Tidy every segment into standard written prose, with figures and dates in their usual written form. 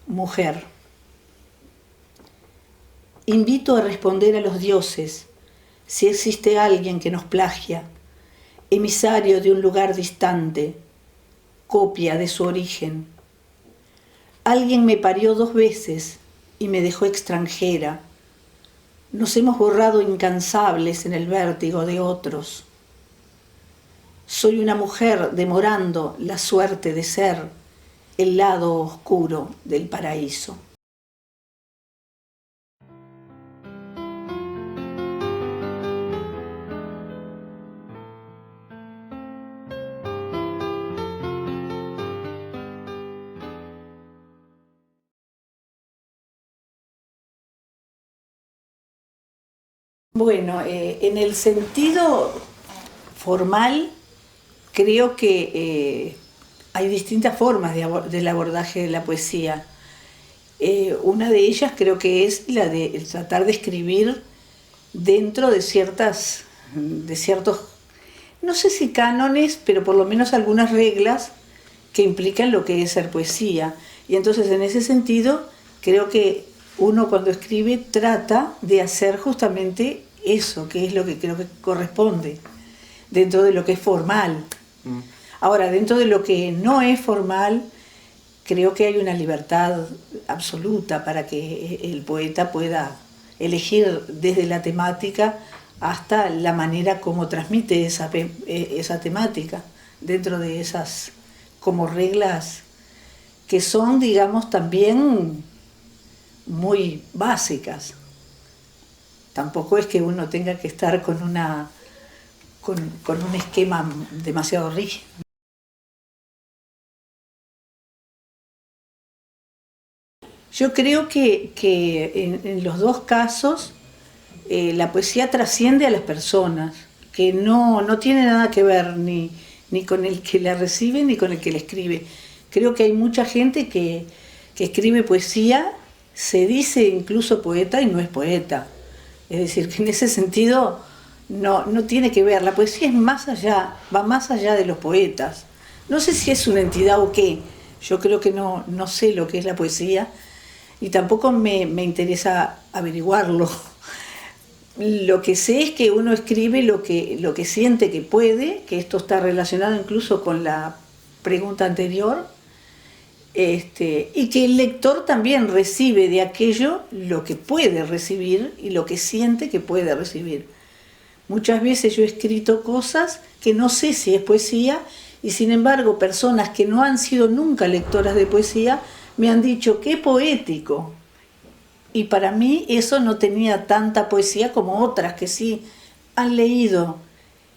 Mujer. Invito a responder a los dioses si existe alguien que nos plagia, emisario de un lugar distante, copia de su origen. Alguien me parió 2 veces y me dejó extranjera. Nos hemos borrado incansables en el vértigo de otros. Soy una mujer demorando la suerte de ser el lado oscuro del paraíso. Bueno, en el sentido formal, creo que hay distintas formas del abordaje de la poesía. Una de ellas creo que es la de tratar de escribir dentro de ciertos, no sé si cánones, pero por lo menos algunas reglas que implican lo que es ser poesía. Y entonces en ese sentido creo que uno cuando escribe trata de hacer justamente eso, que es lo que creo que corresponde dentro de lo que es formal. Ahora, dentro de lo que no es formal, creo que hay una libertad absoluta para que el poeta pueda elegir desde la temática hasta la manera como transmite esa temática, dentro de esas como reglas que son, digamos, también muy básicas. Tampoco es que uno tenga que estar con un esquema demasiado rígido. Yo creo que en los dos casos la poesía trasciende a las personas, que no tiene nada que ver ni con el que la recibe ni con el que la escribe. Creo que hay mucha gente que escribe poesía, se dice incluso poeta y no es poeta. Es decir, que en ese sentido no tiene que ver. La poesía es más allá, va más allá de los poetas. No sé si es una entidad o qué. Yo creo que no sé lo que es la poesía y tampoco me interesa averiguarlo. Lo que sé es que uno escribe lo que siente que puede, que esto está relacionado incluso con la pregunta anterior, y que el lector también recibe de aquello lo que puede recibir y lo que siente que puede recibir. Muchas veces yo he escrito cosas que no sé si es poesía y sin embargo personas que no han sido nunca lectoras de poesía me han dicho qué poético. Y para mí eso no tenía tanta poesía como otras que sí han leído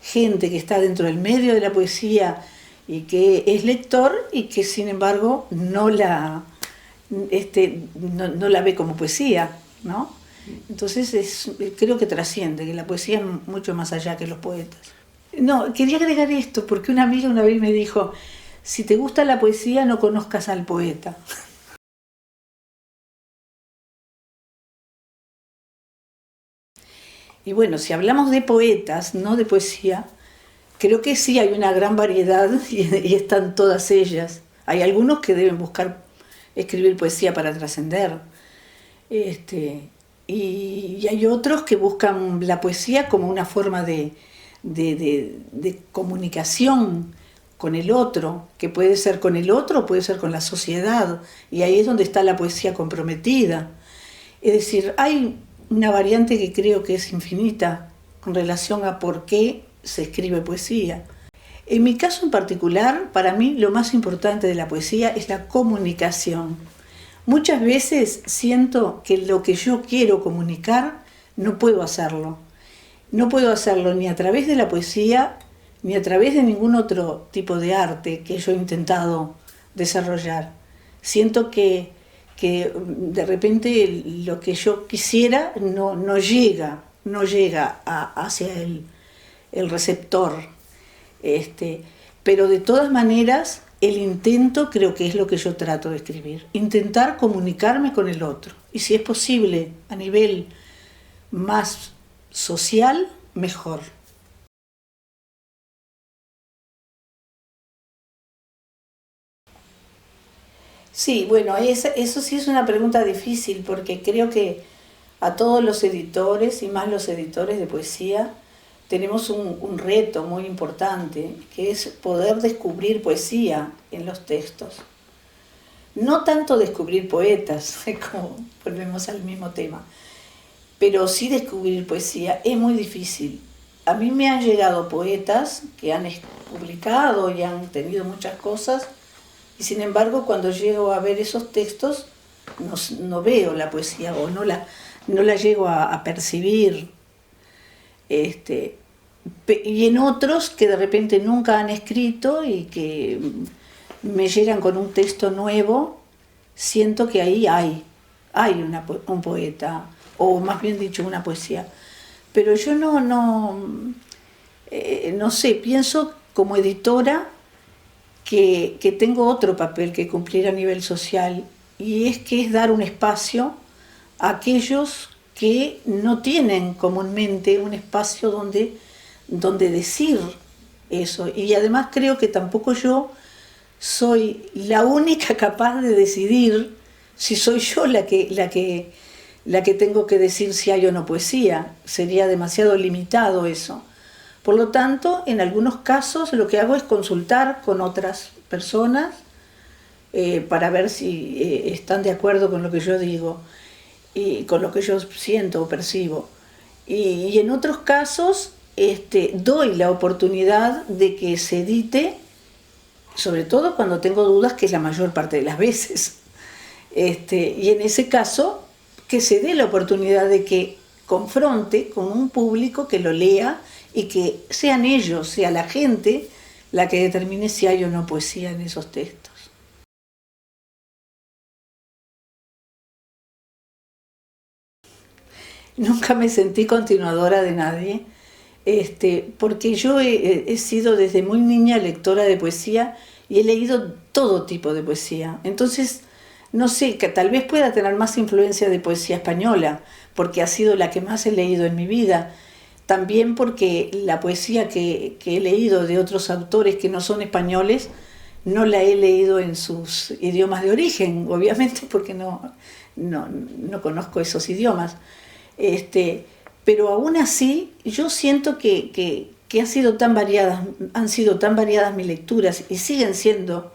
gente que está dentro del medio de la poesía y que es lector y que sin embargo no la ve como poesía, ¿no? Entonces creo que trasciende, que la poesía es mucho más allá que los poetas. No, quería agregar esto porque una amiga una vez me dijo, si te gusta la poesía no conozcas al poeta. Y bueno, si hablamos de poetas, no de poesía, creo que sí hay una gran variedad y están todas ellas. Hay algunos que deben buscar escribir poesía para trascender. Y hay otros que buscan la poesía como una forma de comunicación con el otro, que puede ser con el otro o puede ser con la sociedad. Y ahí es donde está la poesía comprometida. Es decir, hay una variante que creo que es infinita con relación a por qué se escribe poesía. En mi caso en particular, para mí lo más importante de la poesía es la comunicación. Muchas veces siento que lo que yo quiero comunicar no puedo hacerlo. No puedo hacerlo ni a través de la poesía ni a través de ningún otro tipo de arte que yo he intentado desarrollar. Siento que de repente lo que yo quisiera no llega hacia el receptor. Pero de todas maneras, el intento creo que es lo que yo trato de escribir. Intentar comunicarme con el otro. Y si es posible a nivel más social, mejor. Sí, bueno, eso sí es una pregunta difícil porque creo que a todos los editores y más los editores de poesía tenemos un reto muy importante, que es poder descubrir poesía en los textos. No tanto descubrir poetas, como volvemos al mismo tema, pero sí descubrir poesía es muy difícil. A mí me han llegado poetas que han publicado y han tenido muchas cosas, y sin embargo cuando llego a ver esos textos no veo la poesía o no la llego a percibir. Este, y en otros que de repente nunca han escrito y que me llegan con un texto nuevo, siento que ahí hay un poeta, o más bien dicho, una poesía. Pero yo no sé, pienso como editora que tengo otro papel que cumplir a nivel social, y es que es dar un espacio a aquellos que no tienen comúnmente un espacio donde decir eso. Y además creo que tampoco yo soy la única capaz de decidir si soy yo la que tengo que decir si hay o no poesía. Sería demasiado limitado eso. Por lo tanto, en algunos casos lo que hago es consultar con otras personas para ver si están de acuerdo con lo que yo digo y con lo que yo siento o percibo. Y en otros casos doy la oportunidad de que se edite, sobre todo cuando tengo dudas, que es la mayor parte de las veces. Y en ese caso, que se dé la oportunidad de que confronte con un público que lo lea y que sean ellos, sea la gente, la que determine si hay o no poesía en esos textos. Nunca me sentí continuadora de nadie, porque yo he sido desde muy niña lectora de poesía y he leído todo tipo de poesía. Entonces, no sé, que tal vez pueda tener más influencia de poesía española, porque ha sido la que más he leído en mi vida. También porque la poesía que he leído de otros autores que no son españoles, no la he leído en sus idiomas de origen, obviamente porque no conozco esos idiomas. Este, pero aún así yo siento que han sido tan variadas mis lecturas y siguen siendo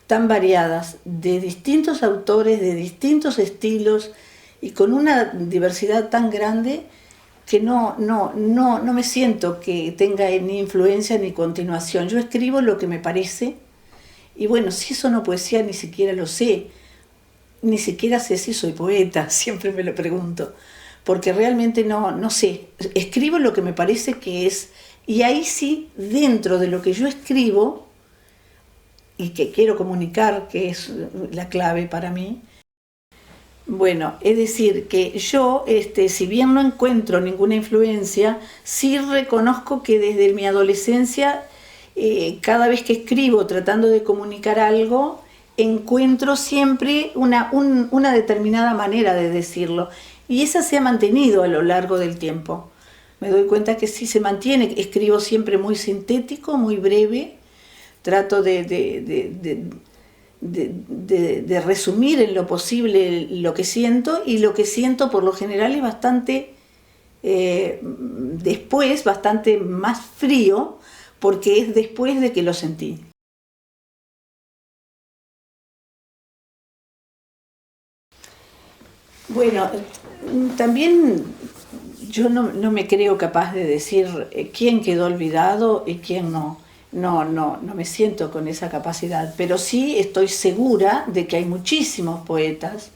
tan variadas, de distintos autores, de distintos estilos y con una diversidad tan grande, que no me siento que tenga ni influencia ni continuación. Yo escribo lo que me parece, y bueno, si eso no poesía ni siquiera lo sé, ni siquiera sé si soy poeta, siempre me lo pregunto, porque realmente no sé, escribo lo que me parece que es, y ahí sí, dentro de lo que yo escribo, y que quiero comunicar, que es la clave para mí, bueno, es decir, que yo, si bien no encuentro ninguna influencia, sí reconozco que desde mi adolescencia, cada vez que escribo tratando de comunicar algo, encuentro siempre una determinada manera de decirlo. Y esa se ha mantenido a lo largo del tiempo. Me doy cuenta que sí se mantiene, escribo siempre muy sintético, muy breve, trato de resumir en lo posible lo que siento, y lo que siento por lo general es bastante, después, bastante más frío, porque es después de que lo sentí. Bueno, también yo no me creo capaz de decir quién quedó olvidado y quién no. No me siento con esa capacidad, pero sí estoy segura de que hay muchísimos poetas,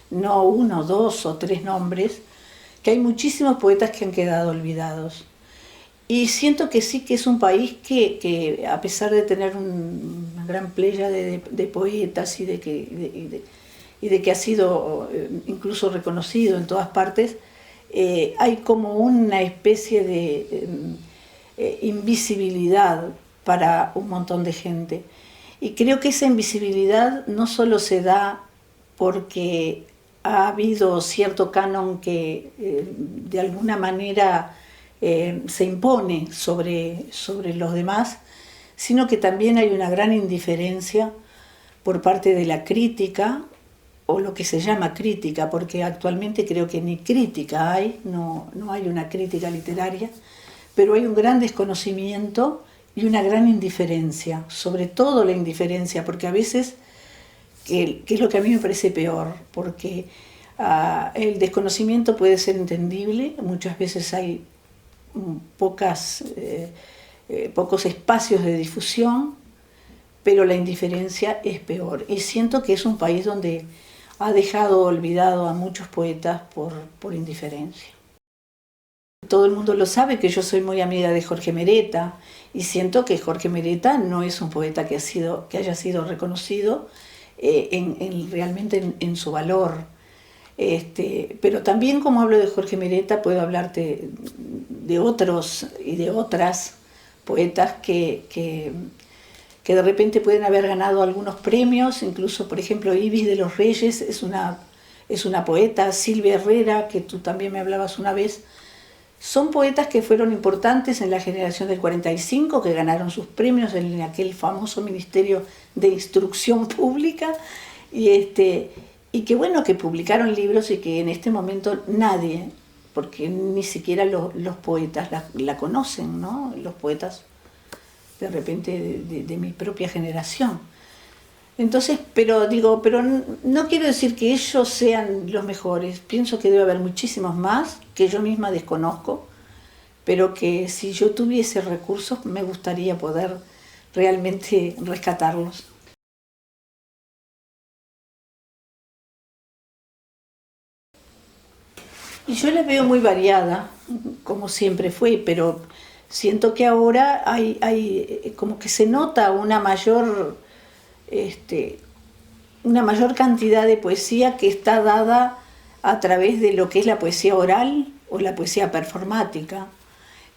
no uno, dos o tres nombres, que hay muchísimos poetas que han quedado olvidados. Y siento que sí, que es un país que a pesar de tener una gran playa de poetas y de que ha sido incluso reconocido en todas partes, hay como una especie de invisibilidad para un montón de gente. Y creo que esa invisibilidad no solo se da porque ha habido cierto canon que de alguna manera se impone sobre los demás, sino que también hay una gran indiferencia por parte de la crítica, o lo que se llama crítica, porque actualmente creo que ni crítica hay, no hay una crítica literaria, pero hay un gran desconocimiento y una gran indiferencia, sobre todo la indiferencia, porque a veces, que es lo que a mí me parece peor, porque el desconocimiento puede ser entendible, muchas veces hay pocos espacios de difusión, pero la indiferencia es peor. Y siento que es un país donde ha dejado olvidado a muchos poetas por indiferencia. Todo el mundo lo sabe que yo soy muy amiga de Jorge Mereta, y siento que Jorge Mereta no es un poeta que haya sido reconocido realmente en su valor. Pero también, como hablo de Jorge Mereta, puedo hablarte de otros y de otras poetas que de repente pueden haber ganado algunos premios, incluso, por ejemplo, Ibis de los Reyes es una poeta, Silvia Herrera, que tú también me hablabas una vez. Son poetas que fueron importantes en la generación del 45, que ganaron sus premios en aquel famoso Ministerio de Instrucción Pública, y que bueno, que publicaron libros y que en este momento nadie, porque ni siquiera los poetas la conocen, ¿no? Los poetas de repente de mi propia generación. Entonces, pero no quiero decir que ellos sean los mejores, pienso que debe haber muchísimos más que yo misma desconozco, pero que si yo tuviese recursos me gustaría poder realmente rescatarlos. Y yo la veo muy variada, como siempre fue, pero siento que ahora hay como que se nota una mayor cantidad de poesía que está dada a través de lo que es la poesía oral o la poesía performática,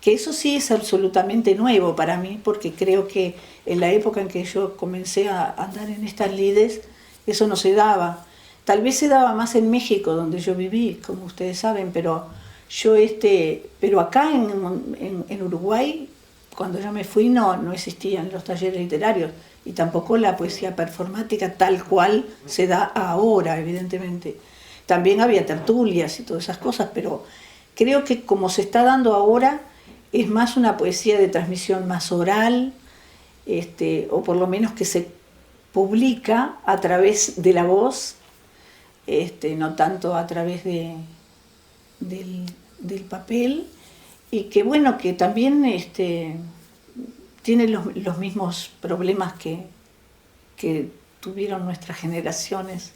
que eso sí es absolutamente nuevo para mí, porque creo que en la época en que yo comencé a andar en estas lides, eso no se daba. Tal vez se daba más en México, donde yo viví, como ustedes saben, pero acá en Uruguay, cuando yo me fui, no existían los talleres literarios y tampoco la poesía performática tal cual se da ahora, evidentemente. También había tertulias y todas esas cosas, pero creo que como se está dando ahora, es más una poesía de transmisión más oral, o por lo menos que se publica a través de la voz, no tanto a través del papel, y que bueno, que también tiene los mismos problemas que tuvieron nuestras generaciones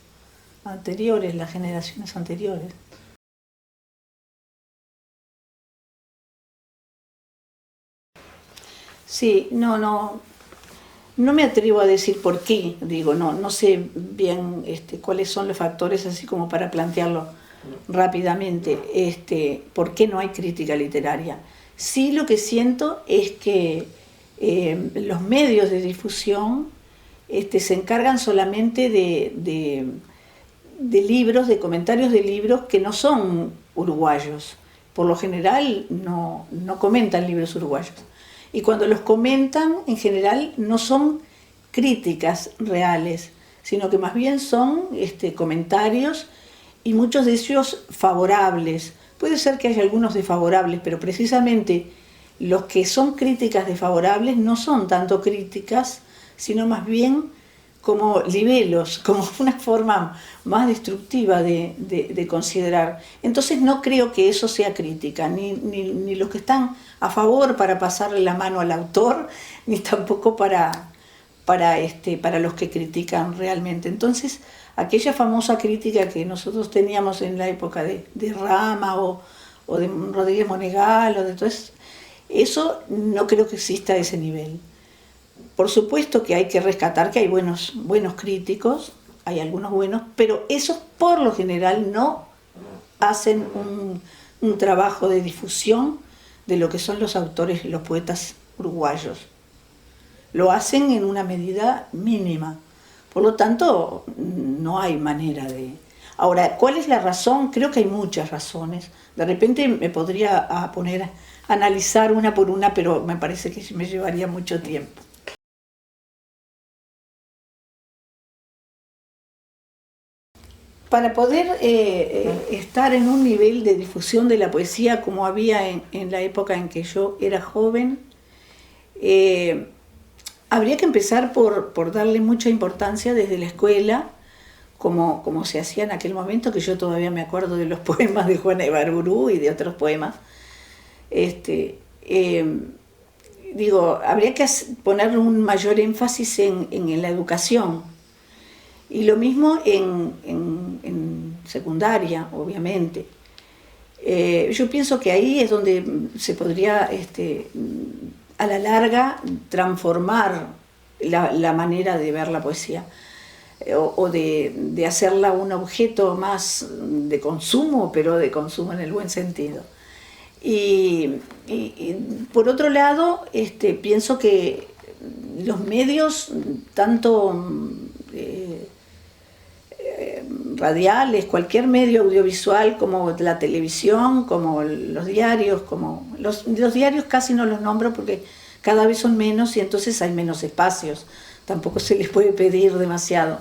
anteriores, las generaciones anteriores. Sí, no me atrevo a decir por qué, no sé bien cuáles son los factores así como para plantearlo rápidamente, por qué no hay crítica literaria. Sí, lo que siento es que los medios de difusión se encargan solamente de libros, de comentarios de libros que no son uruguayos. Por lo general no comentan libros uruguayos. Y cuando los comentan, en general, no son críticas reales, sino que más bien son comentarios, y muchos de ellos favorables. Puede ser que haya algunos desfavorables, pero precisamente los que son críticas desfavorables no son tanto críticas, sino más bien como libelos, como una forma más destructiva de considerar. Entonces no creo que eso sea crítica, ni los que están a favor para pasarle la mano al autor, ni tampoco para los que critican realmente. Entonces, aquella famosa crítica que nosotros teníamos en la época de Rama o de Rodríguez Monegal, o de todo eso no creo que exista a ese nivel. Por supuesto que hay que rescatar que hay buenos críticos, hay algunos buenos, pero esos por lo general no hacen un trabajo de difusión de lo que son los autores y los poetas uruguayos. Lo hacen en una medida mínima. Por lo tanto, no hay manera de... Ahora, ¿cuál es la razón? Creo que hay muchas razones. De repente me podría poner a analizar una por una, pero me parece que me llevaría mucho tiempo. para poder estar en un nivel de difusión de la poesía como había en la época en que yo era joven, habría que empezar por darle mucha importancia desde la escuela, como se hacía en aquel momento, que yo todavía me acuerdo de los poemas de Juana Ibarburu y de otros poemas. Habría que poner un mayor énfasis en la educación. Y lo mismo en secundaria, obviamente. Yo pienso que ahí es donde se podría, a la larga, transformar la manera de ver la poesía, o de hacerla un objeto más de consumo, pero de consumo en el buen sentido. Y por otro lado, pienso que los medios, tanto radiales, cualquier medio audiovisual, como la televisión, como los diarios, los diarios casi no los nombro porque cada vez son menos y entonces hay menos espacios, tampoco se les puede pedir demasiado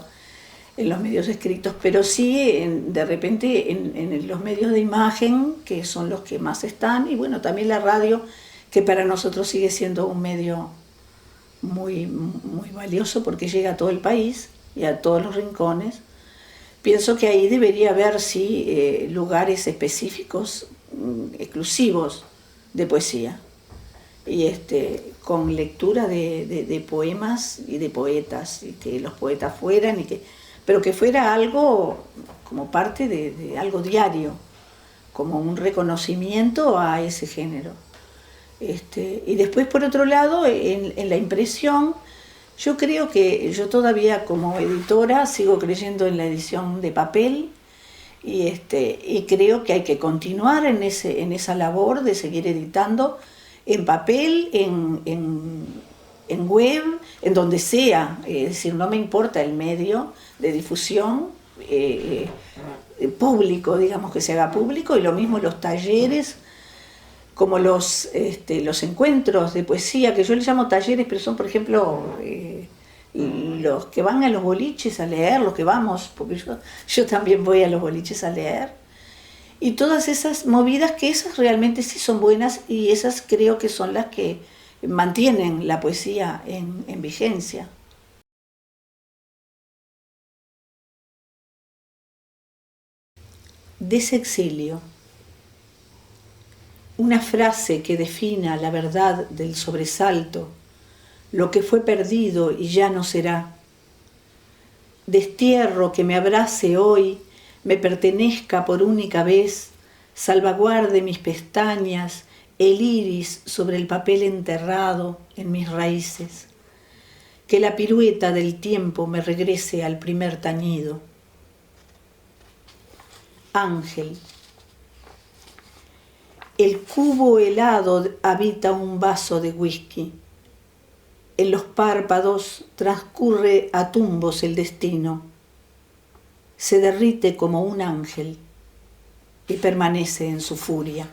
en los medios escritos, pero sí de repente en los medios de imagen, que son los que más están, y bueno, también la radio, que para nosotros sigue siendo un medio muy, muy valioso porque llega a todo el país y a todos los rincones. Pienso que ahí debería haber, sí, lugares específicos, exclusivos de poesía, y con lectura de poemas y de poetas, y que los poetas fueran, pero que fuera algo como parte de algo diario, como un reconocimiento a ese género. Y después, por otro lado, en la impresión, yo creo que yo todavía como editora sigo creyendo en la edición de papel, y creo que hay que continuar en esa labor de seguir editando en papel, en web, en donde sea. Es decir, no me importa el medio de difusión público, digamos, que se haga público, y lo mismo los talleres, como los encuentros de poesía, que yo les llamo talleres, pero son, por ejemplo, los que van a los boliches a leer, los que vamos, porque yo también voy a los boliches a leer, y todas esas movidas, que esas realmente sí son buenas, y esas creo que son las que mantienen la poesía en vigencia. Desexilio. Una frase que defina la verdad del sobresalto, lo que fue perdido y ya no será. Destierro que me abrace hoy, me pertenezca por única vez, salvaguarde mis pestañas, el iris sobre el papel enterrado en mis raíces. Que la pirueta del tiempo me regrese al primer tañido. Ángel. El cubo helado habita un vaso de whisky. En los párpados transcurre a tumbos el destino. Se derrite como un ángel y permanece en su furia.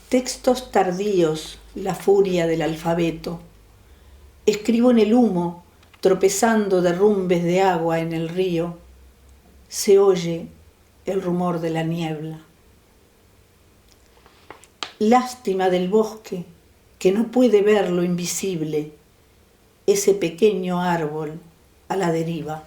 Textos tardíos, la furia del alfabeto. Escribo en el humo, tropezando derrumbes de agua en el río. Se oye el rumor de la niebla. Lástima del bosque, que no puede ver lo invisible, ese pequeño árbol a la deriva.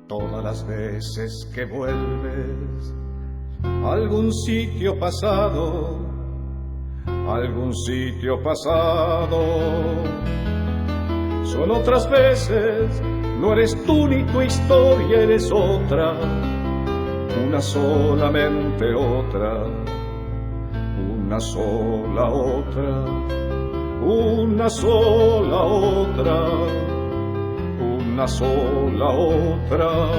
Todas las veces que vuelves a algún sitio pasado, son otras veces, no eres tú ni tu historia, eres otra, una solamente otra, una sola otra, una sola otra, una sola otra.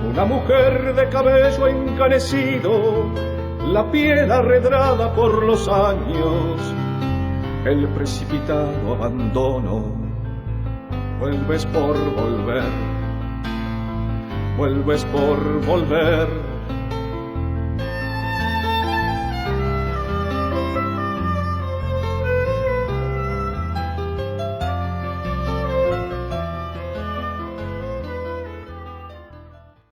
Una mujer de cabello encanecido, la piel arredrada por los años, el precipitado abandono, vuelves por volver, vuelves por volver.